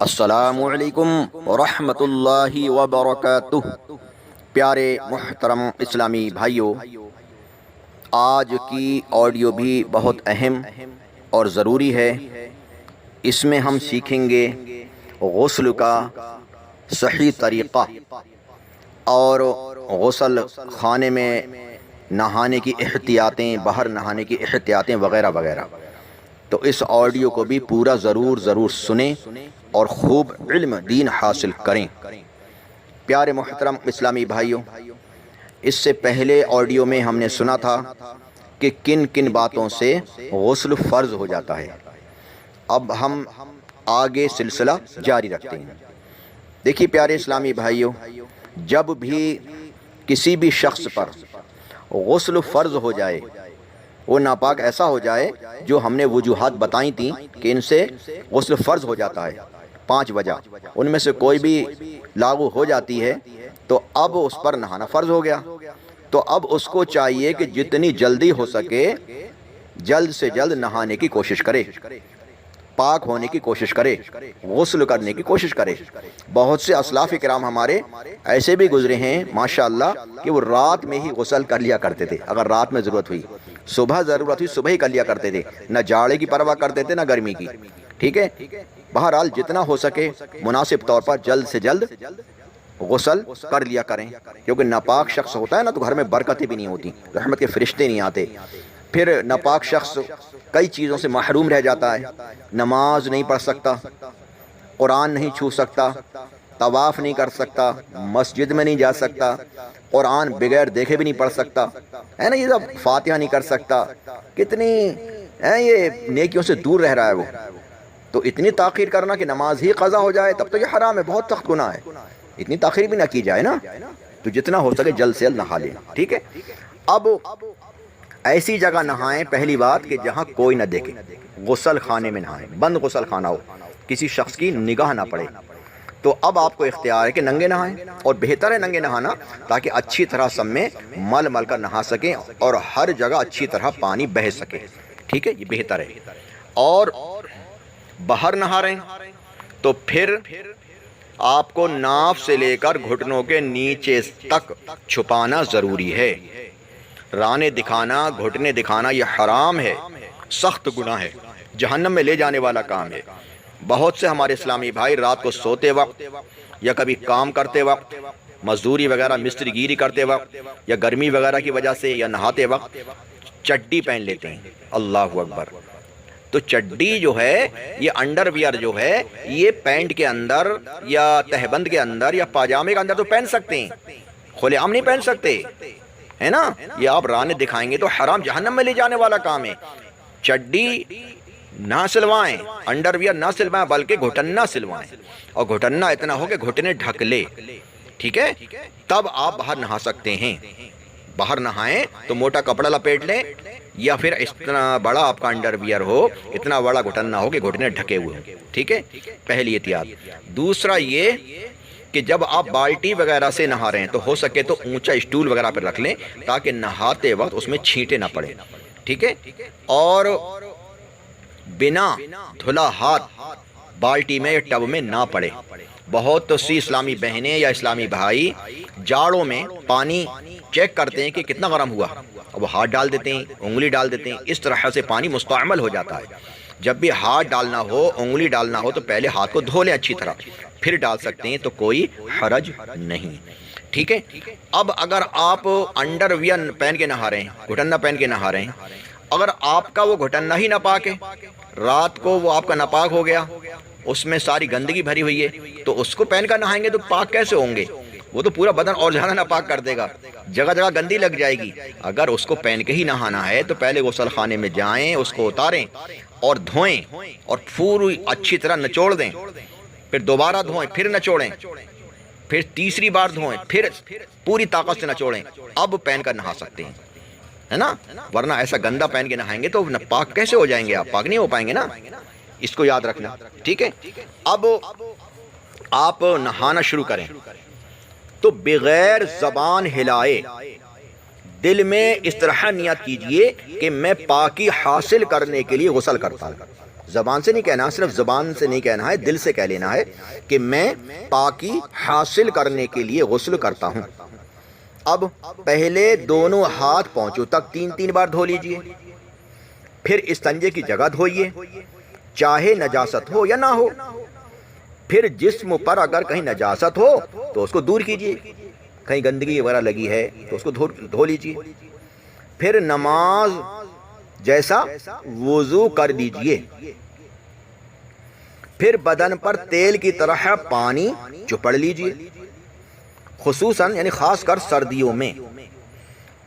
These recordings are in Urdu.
السلام علیکم ورحمۃ اللہ وبرکاتہ۔ پیارے محترم اسلامی بھائیوں، آج کی آڈیو بھی بہت اہم اور ضروری ہے۔ اس میں ہم سیکھیں گے غسل کا صحیح طریقہ اور غسل خانے میں نہانے کی احتیاطیں، باہر نہانے کی احتیاطیں وغیرہ وغیرہ۔ تو اس آڈیو کو بھی پورا ضرور سنیں اور خوب علم دین حاصل کریں۔ پیارے محترم اسلامی بھائیوں، اس سے پہلے آڈیو میں ہم نے سنا تھا کہ کن کن باتوں سے غسل فرض ہو جاتا ہے۔ اب ہم آگے سلسلہ جاری رکھتے ہیں۔ دیکھیے پیارے اسلامی بھائیوں، جب بھی کسی بھی شخص پر غسل فرض ہو جائے، وہ ناپاک ایسا ہو جائے جو ہم نے وجوہات بتائی تھیں کہ ان سے غسل فرض ہو جاتا ہے، 5 وجہ، ان میں سے کوئی بھی لاگو ہو جاتی ہے تو اب اس پر نہانا فرض ہو گیا۔ تو اب اس کو چاہیے کہ جتنی جلدی ہو سکے جلد سے جلد نہانے کی کوشش کرے، پاک ہونے کی کوشش کرے، غسل کرنے کی کوشش کرے۔ بہت سے اسلاف کرام ہمارے ایسے بھی گزرے ہیں ماشاءاللہ کہ وہ رات میں ہی غسل کر لیا کرتے تھے۔ اگر رات میں ضرورت ہوئی، صبح ضرورت ہوئی، صبح ہی کر لیا کرتے تھے، نہ جاڑے کی پرواہ کرتے تھے نہ گرمی کی۔ ٹھیک ہے، بہرحال جتنا ہو سکے مناسب طور پر جلد سے جلد غسل کر لیا کریں، کیونکہ ناپاک شخص ہوتا ہے نا تو گھر میں برکتیں بھی نہیں ہوتی، رحمت کے فرشتے نہیں آتے۔ پھر ناپاک شخص کئی چیزوں سے محروم رہ جاتا ہے، نماز نہیں پڑھ سکتا، قرآن نہیں چھو سکتا، طواف نہیں کر سکتا، مسجد میں نہیں جا سکتا، قرآن بغیر دیکھے بھی نہیں پڑھ سکتا ہے نا، یہ سب فاتحہ نہیں کر سکتا، کتنی یہ نیکیوں سے دور رہ رہا ہے وہ۔ تو اتنی تاخیر کرنا کہ نماز ہی قضا ہو جائے تب تو یہ حرام ہے، بہت سخت گناہ ہے، اتنی تاخیر بھی نہ کی جائے نا۔ تو جتنا ہو سکے جلد سے جلد نہا لیں، ٹھیک ہے۔ اب ایسی جگہ نہائیں، پہلی بات کہ جہاں کوئی نہ دیکھے، غسل خانے میں نہائیں، بند غسل خانہ ہو، کسی شخص کی نگاہ نہ پڑے۔ تو اب آپ کو اختیار ہے کہ ننگے نہائیں، اور بہتر ہے ننگے نہانا تاکہ اچھی طرح سب میں مل مل کر نہا سکیں اور ہر جگہ اچھی طرح پانی بہہ سکے، ٹھیک ہے، یہ بہتر ہے۔ اور باہر نہا رہے ہیں تو پھر آپ کو ناف سے لے کر گھٹنوں کے نیچے تک چھپانا ضروری ہے۔ رانے دکھانا، گھٹنے دکھانا یہ حرام ہے، سخت گناہ ہے، جہنم میں لے جانے والا کام ہے۔ بہت سے ہمارے اسلامی بھائی رات کو سوتے وقت یا کبھی کام کرتے وقت، مزدوری وغیرہ مستری گیری کرتے وقت یا گرمی وغیرہ کی وجہ سے یا نہاتے وقت چڈی پہن لیتے ہیں۔ اللہ اکبر! تو چڈی جو ہے، یہ انڈر ویئر جو ہے، یہ پینٹ کے اندر یا تہبند کے اندر یا پاجامے کے اندر تو پہن سکتے ہیں، کھلے عام نہیں پہن سکتے، ہے نا۔ یہ آپ رانے دکھائیں گے تو حرام، جہنم میں لے جانے والا کام ہے۔ چڈی نہ سلوائیں، انڈر ویئر نہ سلوائیں، بلکہ گھٹنا سلوائیں، اور گھٹنا اتنا ہو کہ گھٹنے ڈھک لے، ٹھیک ہے، تب آپ باہر نہا سکتے ہیں۔ باہر نہائیں تو موٹا کپڑا لپیٹ لیں، یا پھر اتنا بڑا آپ کا انڈر ویئر ہو، اتنا بڑا گھٹنا ہو کہ گھٹنے ڈھکے ہوئے ہوں، ٹھیک ہے، پہلی احتیاط۔ دوسرا یہ کہ جب آپ بالٹی وغیرہ سے نہا رہے ہیں تو ہو سکے تو اونچا اسٹول وغیرہ پر رکھ لیں تاکہ نہاتے وقت اس میں چھینٹے نہ پڑے، ٹھیک ہے۔ اور بنا دھلا ہاتھ بالٹی میں یا ٹب میں نہ پڑے۔ بہت سی اسلامی بہنیں یا اسلامی بھائی جاڑوں میں پانی چیک کرتے ہیں کہ کتنا گرم ہوا، وہ ہاتھ ڈال دیتے ہیں، انگلی ڈال دیتے ہیں، اس طرح سے پانی مستعمل ہو جاتا ہے۔ جب بھی ہاتھ ڈالنا ہو، انگلی ڈالنا ہو تو پہلے ہاتھ کو دھو لیں اچھی طرح، پھر ڈال سکتے ہیں، تو کوئی حرج نہیں، ٹھیک ہے۔ اب اگر آپ انڈر ویئر پہن کے نہا رہے ہیں، گھٹنا پہن کے نہا رہے ہیں، اگر آپ کا وہ گھٹنا ہی ناپاک ہے، رات کو وہ آپ کا ناپاک ہو گیا، اس میں ساری گندگی بھری ہوئی ہے، تو اس کو پہن کر نہائیں گے تو پاک کیسے ہوں گے؟ وہ تو پورا بدن اور زیادہ ناپاک کر دے گا، جگہ جگہ گندی لگ جائے گی۔ اگر اس کو پہن کے ہی نہانا ہے تو پہلے غسل خانے میں جائیں، اس کو اتاریں اور دھوئیں، اور پوری اچھی طرح نچوڑ دیں، پھر دوبارہ دھوئیں، پھر نچوڑیں، پھر تیسری بار دھوئیں، پھر پوری طاقت سے نچوڑیں، اب پہن کر نہا سکتے ہیں، ہے نا۔ ورنہ ایسا گندا پہن کے نہائیں گے تو پاک کیسے ہو جائیں گے؟ آپ پاک نہیں ہو پائیں گے نا، اس کو یاد رکھنا، ٹھیک ہے۔ اب آپ نہانا شروع کریں تو بغیر زبان ہلائے دل میں اس طرح نیت کیجئے کہ میں پاکی حاصل کرنے کے لیے غسل کرتا ہوں، زبان سے نہیں کہنا، صرف زبان سے نہیں کہنا ہے، دل سے کہہ لینا ہے کہ میں پاکی حاصل کرنے کے لیے غسل کرتا ہوں۔ اب پہلے دونوں ہاتھ پہنچوں تک 3 بار دھو لیجئے، پھر استنجے کی جگہ دھوئیے، چاہے نجاست ہو یا نہ ہو۔ پھر جسم پر اگر کہیں نجاست ہو تو اس کو دور کیجئے، کہیں گندگی وغیرہ لگی ہے تو اس کو دھو لیجئے۔ پھر نماز جیسا وضو کر لیجئے، پھر بدن پر تیل کی طرح پانی چپڑ لیجئے، خصوصاً یعنی خاص کر سردیوں میں،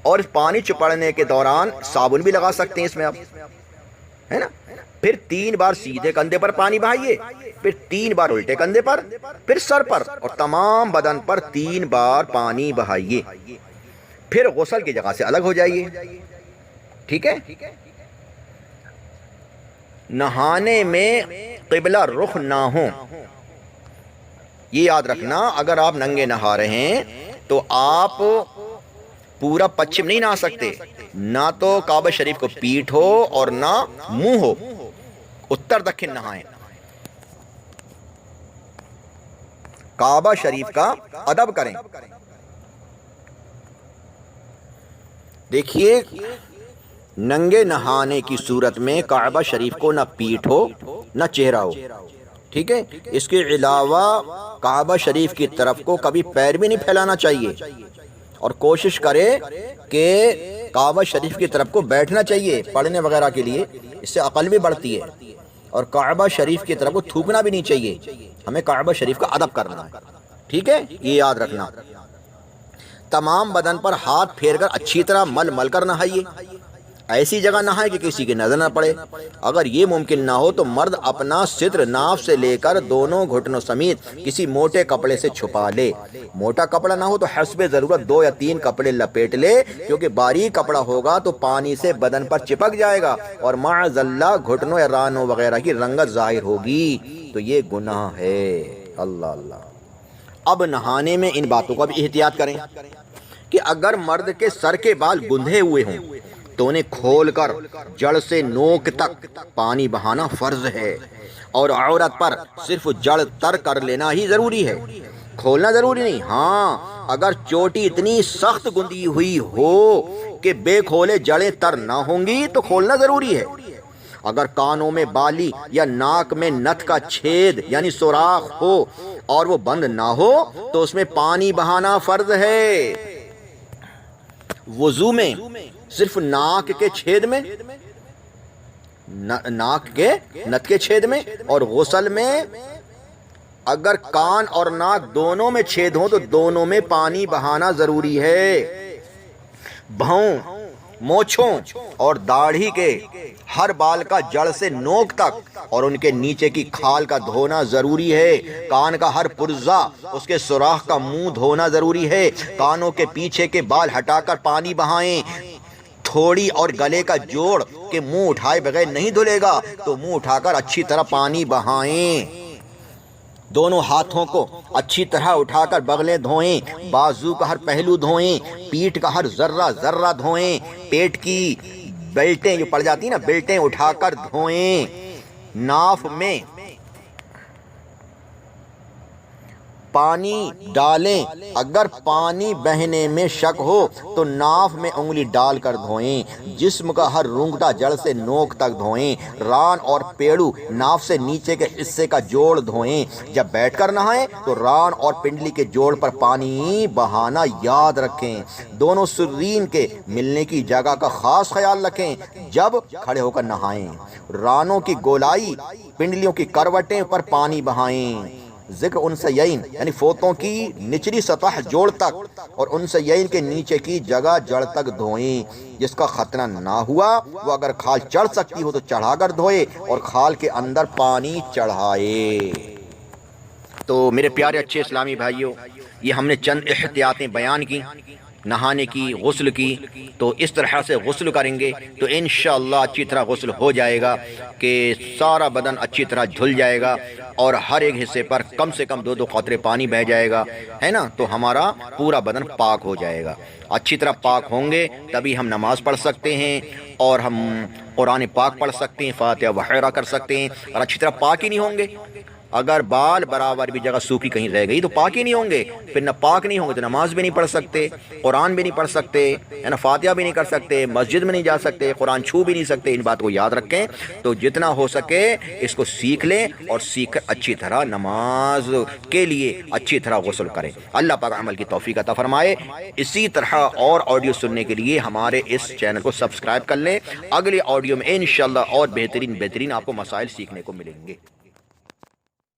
اور پانی چپڑنے کے دوران صابن بھی لگا سکتے ہیں اس میں آپ، ہے نا۔ پھر 3 بار سیدھے کندھے پر پانی بہائیے، پھر 3 بار الٹے کندھے پر، پھر سر پر اور تمام بدن پر 3 بار پانی بہائیے، پھر غسل کی جگہ سے الگ ہو جائیے، ٹھیک ہے۔ نہانے میں قبلہ رخ نہ ہو، یہ یاد رکھنا، اگر آپ ننگے نہا رہے ہیں تو آپ پورا پچھم نہیں نہا سکتے، نہ تو کعبہ شریف کو پیٹھ ہو اور نہ منہ ہو، اتر دکھن نہائیں۔ کعبہ شریف کا ادب کریں۔ دیکھیے، ننگے نہانے کی صورت میں کعبہ شریف کو نہ پیٹھ ہو نہ چہرہ ہو، ٹھیک ہے۔ اس کے علاوہ کعبہ شریف کی طرف کو کبھی پیر بھی نہیں پھیلانا چاہیے، اور کوشش کرے کہ کعبہ شریف کی طرف کو بیٹھنا چاہیے پڑھنے وغیرہ کے لیے، اس سے عقل بھی بڑھتی ہے۔ اور کعبہ شریف کی طرف کو تھوکنا بھی نہیں چاہیے، ہمیں کعبہ شریف کا ادب کرنا ہے، ٹھیک ہے، یہ یاد رکھنا۔ تمام بدن پر ہاتھ پھیر کر اچھی طرح مل کر نہائیے، ایسی جگہ نہائے کہ کسی کی نظر نہ پڑے۔ اگر یہ ممکن نہ ہو تو مرد اپنا ستر ناف سے لے کر دونوں گھٹنوں سمیت کسی موٹے کپڑے سے چھپا لے۔ موٹا کپڑا نہ ہو تو حسب ضرورت 2 یا 3 کپڑے لپیٹ لے، کیونکہ باریک کپڑا ہوگا تو پانی سے بدن پر چپک جائے گا اور معاذ اللہ گھٹنوں یا رانوں وغیرہ کی رنگت ظاہر ہوگی، تو یہ گناہ ہے۔ اللہ اللہ۔ اب نہانے میں ان باتوں کا بھی احتیاط کریں کہ اگر مرد کے سر کے بال گندھے ہوئے ہوں تو انہیں کھول کر جڑ سے نوک تک پانی بہانا فرض ہے، اور عورت پر صرف جڑ تر کر لینا ہی ضروری ہے، کھولنا ضروری نہیں۔ ہاں، اگر چوٹی اتنی سخت گندی ہوئی ہو کہ بے کھولے جڑیں تر نہ ہوں گی تو کھولنا ضروری ہے۔ اگر کانوں میں بالی یا ناک میں نتھ کا چھید یعنی سوراخ ہو اور وہ بند نہ ہو تو اس میں پانی بہانا فرض ہے۔ وضو میں صرف ناک کے چھید میں، ناک کے نتھ کے چھید میں، اور غسل میں اگر کان اور ناک دونوں میں چھید ہوں تو دونوں میں پانی بہانا ضروری ہے۔ بھاؤں، مونچھوں اور داڑھی کے ہر بال کا جڑ سے نوک تک اور ان کے نیچے کی کھال کا دھونا ضروری ہے۔ کان کا ہر پرزہ، اس کے سوراخ کا منہ دھونا ضروری ہے۔ کانوں کے پیچھے کے بال ہٹا کر پانی بہائیں۔ تھوڑی اور گلے کا جوڑ کہ منہ اٹھائے بغیر نہیں دھلے گا تو منہ اٹھا کر اچھی طرح پانی بہائیں۔ دونوں ہاتھوں کو اچھی طرح اٹھا کر بغلیں دھوئیں، بازو کا ہر پہلو دھوئیں، پیٹھ کا ہر ذرہ دھوئیں، پیٹ کی بیلٹیں جو پڑ جاتی ہیں نا، بیلٹیں اٹھا کر دھوئیں۔ ناف میں پانی ڈالیں، اگر پانی بہنے میں شک ہو تو ناف میں انگلی ڈال کر دھوئیں۔ جسم کا ہر رونگٹا جڑ سے نوک تک دھوئیں۔ ران اور پیڑو ناف سے نیچے کے حصے کا جوڑ دھوئیں۔ جب بیٹھ کر نہائیں تو ران اور پنڈلی کے جوڑ پر پانی بہانا یاد رکھیں۔ دونوں سرین کے ملنے کی جگہ کا خاص خیال رکھیں جب کھڑے ہو کر نہائیں۔ رانوں کی گولائی، پنڈلیوں کی کروٹیں پر پانی بہائیں۔ ذکر انثیین یعنی فوتوں کی نچلی سطح جوڑ تک اور انثیین کے نیچے کی جگہ جڑ تک دھوئیں۔ جس کا ختنہ نہ ہوا وہ اگر کھال چڑھ سکتی ہو تو چڑھا کر دھوئے اور کھال کے اندر پانی چڑھائے۔ تو میرے پیارے اچھے اسلامی بھائیوں، یہ ہم نے چند احتیاطیں بیان کی نہانے کی، غسل کی، تو اس طرح سے غسل کریں گے تو انشاءاللہ اچھی طرح غسل ہو جائے گا کہ سارا بدن اچھی طرح دھل جائے گا اور ہر ایک حصے پر کم سے کم 2 قطرے پانی بہہ جائے گا، ہے نا، تو ہمارا پورا بدن پاک ہو جائے گا۔ اچھی طرح پاک ہوں گے تبھی ہم نماز پڑھ سکتے ہیں اور ہم قرآن پاک پڑھ سکتے ہیں، فاتحہ وغیرہ کر سکتے ہیں۔ اور اچھی طرح پاک ہی نہیں ہوں گے، اگر بال برابر بھی جگہ سوکھی کہیں رہ گئی تو پاک ہی نہیں ہوں گے، پھر نہ پاک نہیں ہوں گے تو نماز بھی نہیں پڑھ سکتے، قرآن بھی نہیں پڑھ سکتے، ہے نا، فاتحہ بھی نہیں کر سکتے، مسجد میں نہیں جا سکتے، قرآن چھو بھی نہیں سکتے۔ ان بات کو یاد رکھیں، تو جتنا ہو سکے اس کو سیکھ لیں اور سیکھ کر اچھی طرح نماز کے لیے اچھی طرح غسل کریں۔ اللہ پاک عمل کی توفیق عطا فرمائے۔ اسی طرح اور آڈیو سننے کے لیے ہمارے اس چینل کو سبسکرائب کر لیں۔ اگلے آڈیو میں انشاءاللہ اور بہترین آپ کو مسائل سیکھنے کو ملیں گے۔